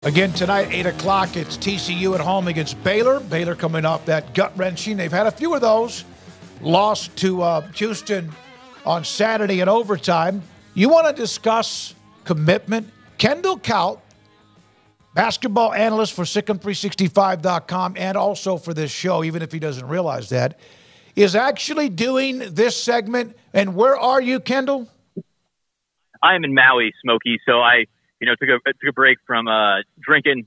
Again, tonight, 8 o'clock, it's TCU at home against Baylor. Baylor coming off that gut-wrenching. They've had a few of those. Lost to Houston on Saturday in overtime. You want to discuss commitment? Kendall Kaut, basketball analyst for Sikkim365.com and also for this show, even if he doesn't realize that, is actually doing this segment. And where are you, Kendall? I am in Maui, Smokey, so I took a break from drinking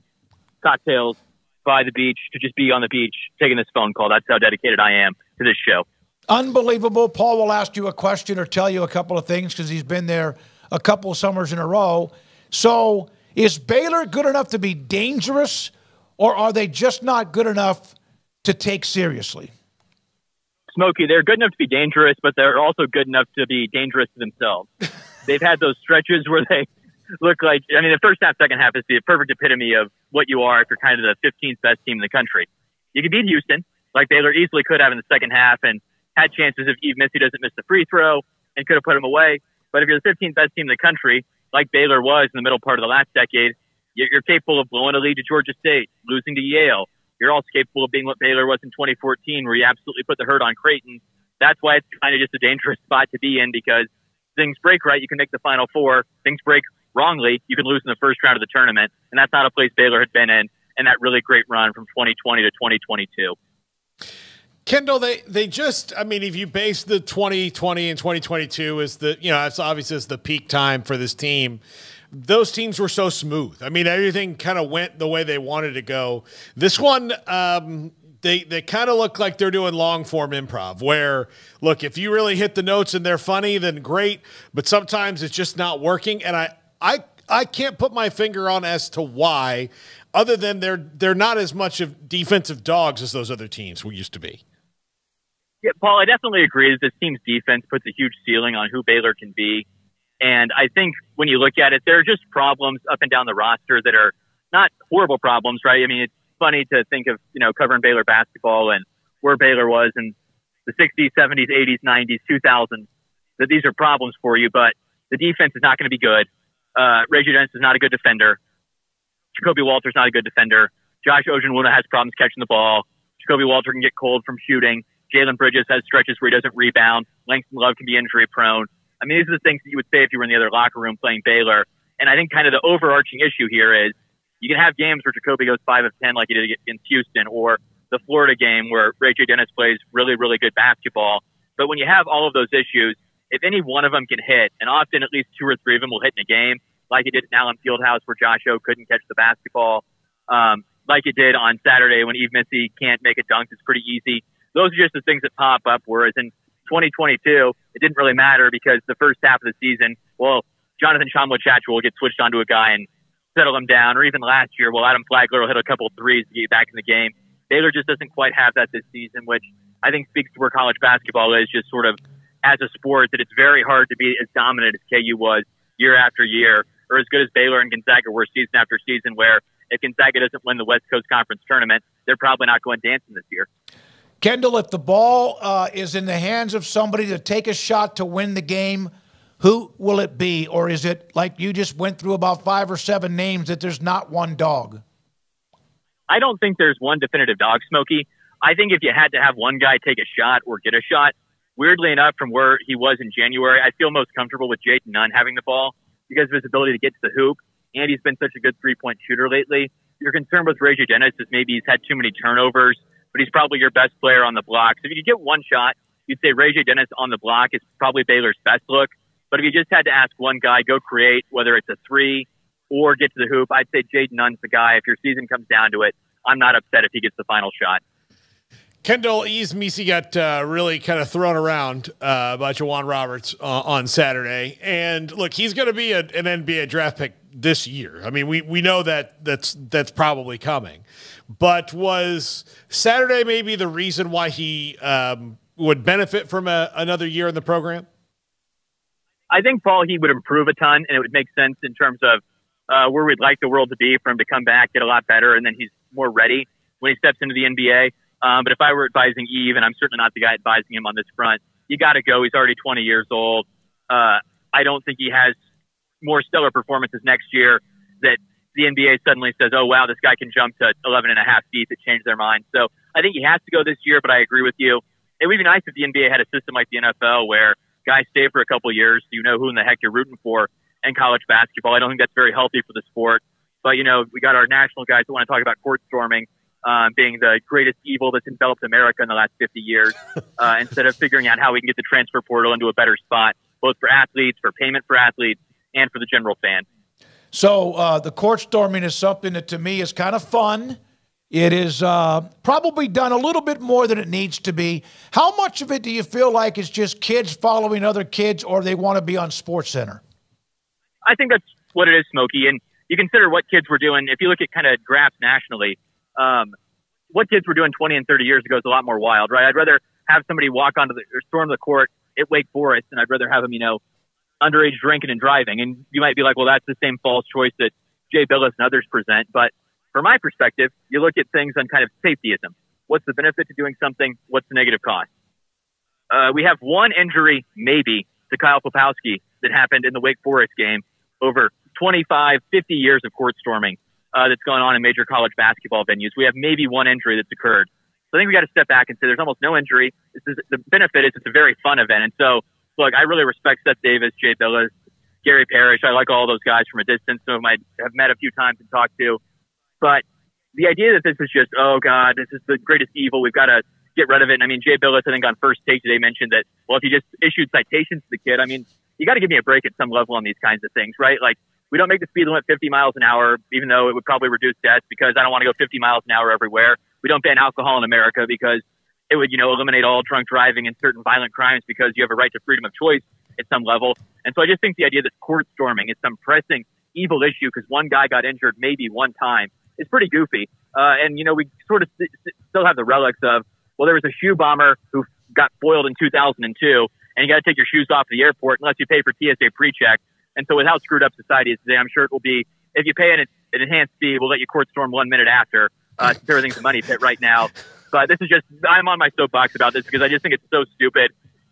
cocktails by the beach to just be on the beach taking this phone call. That's how dedicated I am to this show. Unbelievable. Paul will ask you a question or tell you a couple of things because he's been there a couple of summers in a row. So is Baylor good enough to be dangerous, or are they just not good enough to take seriously? Smokey, they're good enough to be dangerous, but they're also good enough to be dangerous to themselves. They've had those stretches where they look like, the first half, second half is the perfect epitome of what you are if you're kind of the 15th best team in the country. You can beat Houston, like Baylor easily could have in the second half, and had chances if Eve Missy doesn't miss the free throw and could have put him away. But if you're the 15th best team in the country, like Baylor was in the middle part of the last decade, you're capable of blowing a lead to Georgia State, losing to Yale. You're also capable of being what Baylor was in 2014, where you absolutely put the hurt on Creighton. That's why it's kind of just a dangerous spot to be in, because things break right, you can make the Final Four. Things break wrongly, you can lose in the first round of the tournament. And that's not a place Baylor had been in that really great run from 2020 to 2022. Kendall, they just, if you base the 2020 and 2022 as it's obviously as the peak time for this team, those teams were so smooth. Everything kind of went the way they wanted to go. This one, they kind of look like they're doing long form improv where, look, if you really hit the notes and they're funny, then great. But sometimes it's just not working. And I can't put my finger on as to why, other than they're not as much of defensive dogs as those other teams we used to be. Yeah, Paul, I definitely agree that this team's defense puts a huge ceiling on who Baylor can be. And I think when you look at it, there are just problems up and down the roster that are not horrible problems, right? It's funny to think of, covering Baylor basketball and where Baylor was in the 60s, 70s, 80s, 90s, 2000s, that these are problems for you, but the defense is not going to be good. Reggie Dennis is not a good defender. Jacoby Walter's not a good defender. Josh Ojenwuna has problems catching the ball. Jacoby Walter can get cold from shooting. Jalen Bridges has stretches where he doesn't rebound. Langston Love can be injury prone. These are the things that you would say if you were in the other locker room playing Baylor. And I think kind of the overarching issue here is you can have games where Jacoby goes 5 of 10 like he did against Houston, or the Florida game where Ray J. Dennis plays really, really good basketball. But when you have all of those issues, if any one of them can hit, and often at least 2 or 3 of them will hit in a game, like it did at Allen Fieldhouse where Josh O couldn't catch the basketball, like it did on Saturday when Eve Missy can't make a dunk, it's pretty easy. Those are just the things that pop up, whereas in 2022, it didn't really matter because the first half of the season, Jonathan Chomlo-Chatchel will get switched onto a guy and settle him down, or even last year, Adam Flagler will hit a couple of threes to get back in the game. Baylor just doesn't quite have that this season, which I think speaks to where college basketball is just sort of as a sport, that it's very hard to be as dominant as KU was year after year, or as good as Baylor and Gonzaga were season after season, where if Gonzaga doesn't win the West Coast Conference tournament, they're probably not going dancing this year. Kendall, if the ball is in the hands of somebody to take a shot to win the game, who will it be? Or is it like you just went through about 5 or 7 names that there's not one dog? I don't think there's one definitive dog, Smokey. I think if you had to have one guy take a shot or get a shot, weirdly enough, from where he was in January, I feel most comfortable with Jayden Nunn having the ball because of his ability to get to the hoop, and he's been such a good three-point shooter lately. Your concern with Reggie Dennis is maybe he's had too many turnovers, but he's probably your best player on the block. So if you get one shot, you'd say Reggie Dennis on the block is probably Baylor's best look. But if you just had to ask one guy, go create, whether it's a 3 or get to the hoop, I'd say Jayden Nunn's the guy. If your season comes down to it, I'm not upset if he gets the final shot. Kendall, Eve Missy got really kind of thrown around by Juwan Roberts on Saturday. And look, he's going to be an NBA draft pick this year. We know that's probably coming. But was Saturday maybe the reason why he would benefit from another year in the program? I think, Paul, he would improve a ton, and it would make sense in terms of where we'd like the world to be for him to come back, get a lot better, and then he's more ready when he steps into the NBA. But if I were advising Eve, and I'm certainly not the guy advising him on this front, you got to go. He's already 20 years old. I don't think he has more stellar performances next year that the NBA suddenly says, oh, wow, this guy can jump to 11 and a half feet to change their mind. So I think he has to go this year, but I agree with you. It would be nice if the NBA had a system like the NFL where guys stay for a couple of years so you know who in the heck you're rooting for in college basketball. I don't think that's very healthy for the sport. But, you know, we got our national guys who want to talk about court storming being the greatest evil that's enveloped America in the last 50 years instead of figuring out how we can get the transfer portal into a better spot, both for athletes, for payment for athletes, and for the general fan. So the court storming is something that to me is kind of fun. It is probably done a little bit more than it needs to be. How much of it do you feel like is just kids following other kids or they want to be on SportsCenter? I think that's what it is, Smokey. And you consider what kids were doing. If you look at kind of graphs nationally, what kids were doing 20 and 30 years ago is a lot more wild, right? I'd rather have somebody walk onto or storm the court at Wake Forest, and I'd rather have them, you know, underage drinking and driving. And you might be like, well, that's the same false choice that Jay Billis and others present. But from my perspective, you look at things on kind of safetyism. What's the benefit to doing something? What's the negative cost? We have one injury, maybe, to Kyle Popowski that happened in the Wake Forest game over 25, 50 years of court storming that's going on in major college basketball venues. We have maybe one injury that's occurred. So I think we got to step back and say there's almost no injury. The benefit is it's a very fun event. And so, look, I really respect Seth Davis, Jay Billis, Gary Parrish. I like all those guys from a distance. Some of them I have met a few times and talked to. But the idea that this is just, oh, God, this is the greatest evil. We've got to get rid of it. And I mean, Jay Billis, I think on First Take today mentioned that, well, if you just issued citations to the kid, I mean, you got to give me a break at some level on these kinds of things, right? Like, we don't make the speed limit 50 miles an hour, even though it would probably reduce deaths because I don't want to go 50 miles an hour everywhere. We don't ban alcohol in America because it would, you know, eliminate all drunk driving and certain violent crimes because you have a right to freedom of choice at some level. And so I just think the idea that court storming is some pressing evil issue because one guy got injured maybe one time is pretty goofy. And, you know, we sort of still have the relics of, well, there was a shoe bomber who got foiled in 2002, and you got to take your shoes off at the airport unless you pay for TSA pre-check. And so with how screwed up society is today, I'm sure it will be, if you pay an enhanced fee, we'll let you court storm 1 minute after. Since everything's a money pit right now. But this is just, I'm on my soapbox about this because I just think it's so stupid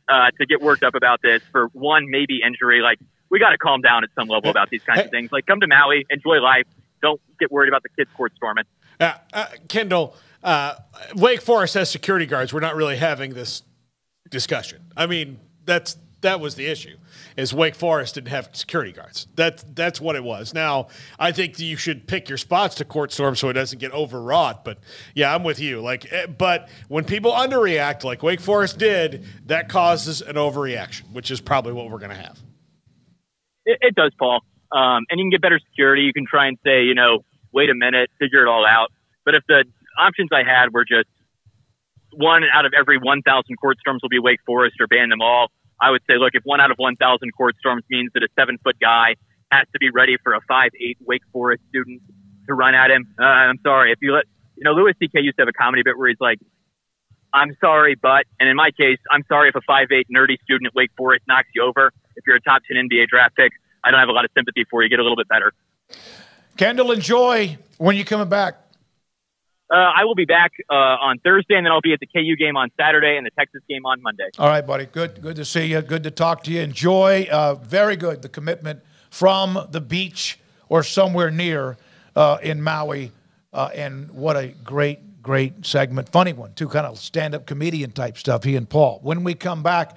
to get worked up about this for one maybe injury. Like, we got to calm down at some level about these kinds of things. Like, come to Maui, enjoy life. Don't get worried about the kids court storming. Kendall, Wake Forest has security guards. We're not really having this discussion. I mean, that was the issue, is Wake Forest didn't have security guards. That's what it was. Now, I think that you should pick your spots to court storm so it doesn't get overwrought. But, yeah, I'm with you. But when people underreact like Wake Forest did, that causes an overreaction, which is probably what we're going to have. It does, Paul. And you can get better security. You can try and say, you know, wait a minute, figure it all out. But if the options I had were just one out of every 1,000 court storms will be Wake Forest or ban them all, I would say, look, if 1 out of 1,000 court storms means that a 7-foot guy has to be ready for a 5'8" Wake Forest student to run at him, I'm sorry. If you let, you know, Louis C.K. used to have a comedy bit where he's like, I'm sorry, but, and in my case, I'm sorry if a 5'8" nerdy student at Wake Forest knocks you over. If you're a top 10 NBA draft pick, I don't have a lot of sympathy for you. Get a little bit better. Kendall, enjoy. When are you coming back? I will be back on Thursday, and then I'll be at the KU game on Saturday and the Texas game on Monday. All right, buddy. Good to see you. Good to talk to you. Enjoy. Very good, the commitment from the beach or somewhere near in Maui. And what a great segment. Funny one, too, kind of stand-up comedian type stuff, he and Paul. When we come back,